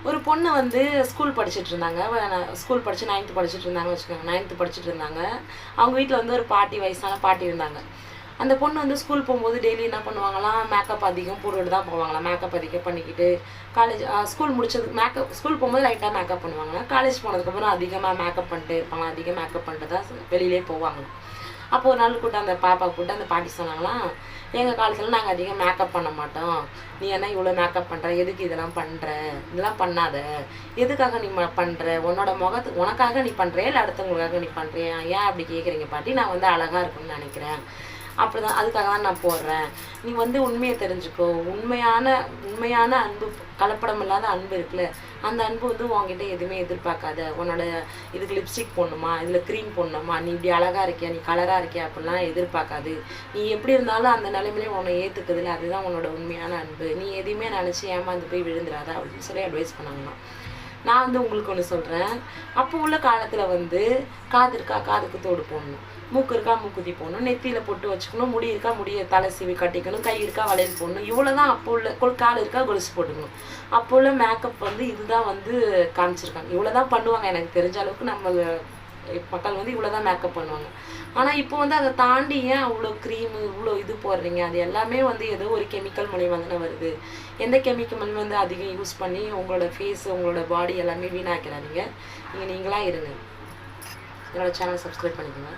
ஒரு பொண்ணு வந்து ஸ்கூல் படிச்சுட்டு இருந்தாங்க. ஸ்கூல் படித்து 9th படிச்சுட்டு இருந்தாங்கன்னு வச்சுக்கோங்க. 9th படிச்சுட்டு இருந்தாங்க. அவங்க வீட்டில் வந்து ஒரு பாட்டி, வயசான பாட்டி இருந்தாங்க. அந்த பொண்ணு வந்து ஸ்கூல் போகும்போது டெய்லி என்ன பண்ணுவாங்களாம், மேக்கப் அதிகம் போட்டுட்டு தான் போவாங்களாம். மேக்கப் அதிகம் பண்ணிக்கிட்டு ஸ்கூல் முடிச்சது ஸ்கூல் போகும்போது லைட்டாக மேக்கப் பண்ணுவாங்க. காலேஜ் போனதுக்கப்புறம் அதிகமாக மேக்கப் பண்ணிட்டு இருப்பாங்க. அதிகம் மேக்கப் பண்ணிட்டு தான் வெளியிலே போவாங்க. அப்போ ஒரு நாள் கூப்பிட்டு அந்த பாப்பா கூப்பிட்டு அந்த பாட்டி சொன்னாங்களாம், எங்கள் காலத்தில் நாங்கள் அதிகம் மேக்கப் பண்ண மாட்டோம். நீ என்ன இவ்வளோ மேக்கப் பண்ணுற, எதுக்கு இதெல்லாம் பண்ணுற, இதெல்லாம் பண்ணாத, எதுக்காக நீ பண்ணுற, உனக்காக நீ பண்ணுறியா இல்லை அடுத்தவங்களுக்காக நீ பண்ணுறியா, ஏன் அப்படி கேட்குறீங்க பாட்டி, நான் வந்து அழகாக இருக்குன்னு நினைக்கிறேன், அப்படிதான் அதுக்காக தான் நான் போடுறேன். நீ வந்து உண்மையை தெரிஞ்சுக்கோ, உண்மையான அன்பு, கலப்படம் இல்லாத அன்பு இருக்குல்ல, அந்த அன்பு வந்து உங்ககிட்ட எதுவுமே எதிர்பார்க்காத. உன்னோட இதுக்கு லிப்ஸ்டிக் போடணுமா, இதில் க்ரீம் போடணுமா, நீ இப்படி அழகாக இருக்கியா, நீ கலராக இருக்கியா அப்படிலாம் எதிர்பார்க்காது. நீ எப்படி இருந்தாலும் அந்த நிலைமையிலே உன்னை ஏற்றுக்குதுல, அதுதான் உன்னோட உண்மையான அன்பு. நீ எதையுமே நினச்சி ஏமாந்து போய் விழுந்துடாத அப்படின்னு சொல்லி அட்வைஸ் பண்ணாங்களாம். நான் வந்து உங்களுக்கு ஒன்று சொல்கிறேன். அப்போ உள்ள காலத்தில் வந்து காது இருக்கா காதுக்கு தோடு போடணும், மூக்கு இருக்கா மூக்குத்தி போடணும், நெத்தியில் பொட்டு வச்சுக்கணும், முடி இருக்கா முடியை தலை சீவி கட்டிக்கணும், கை இருக்கா வளையல் போடணும், இவ்வளோ தான் அப்போ உள்ள. கால் இருக்கா கொலுசு போட்டுக்கணும். அப்போ உள்ள மேக்கப் வந்து இதுதான் வந்து காமிச்சிருக்காங்க. இவ்வளோ தான் பண்ணுவாங்க. எனக்கு தெரிஞ்ச அளவுக்கு நம்ம மக்கள் வந்து இவ்வளோ தான் மேக்கப் பண்ணுவாங்க. ஆனால் இப்போ வந்து அதை தாண்டி ஏன் அவ்வளோ க்ரீமு இவ்வளோ இது போடுறீங்க? அது எல்லாமே வந்து ஏதோ ஒரு கெமிக்கல் மூலியமாக தானே வருது. எந்த கெமிக்கல் வந்து அதிகம் யூஸ் பண்ணி உங்களோட ஃபேஸ், உங்களோட பாடி எல்லாமே வீணாக்கிறாதீங்க. நீங்களாக இருங்க. என்னோடய சேனல் சப்ஸ்கிரைப் பண்ணிக்கோங்க.